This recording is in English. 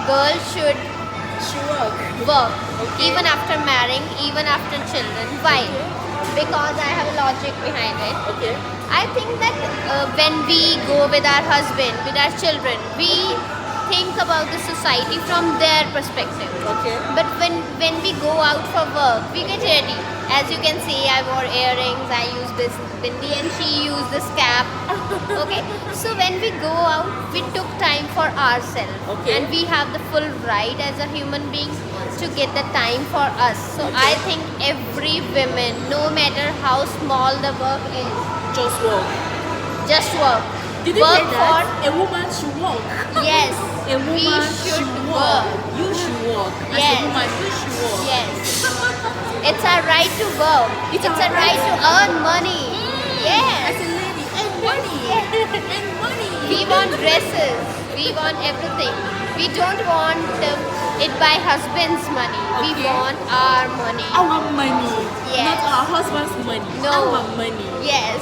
girl should She work. work Okay. even after marrying, even after children. Why? Because I have a logic behind it. Okay. I think that when we go with our husband, with our children, we think about the society from their perspective. Okay. But when we go out for work, we get ready. As you can see, I wore earrings, I use this bindi, and she used this cap. Okay, so when we go out, we took time for ourselves, Okay. and we have the full right as a human being to get the time for us. So I think every woman, no matter how small the work is, Just work. just work. Did you Work say that? A woman should work. Yes, A woman we should work. You should work. As Yes. a woman, you should work. Yes. It's our right to work. It's It's our a right to earn money. As Yes. a lady, and money. And money. We want dresses. We want everything. We don't want it by husband's money. We Okay. want our money. Our money. Yes. Not our husband's money. No. Our money. Yes.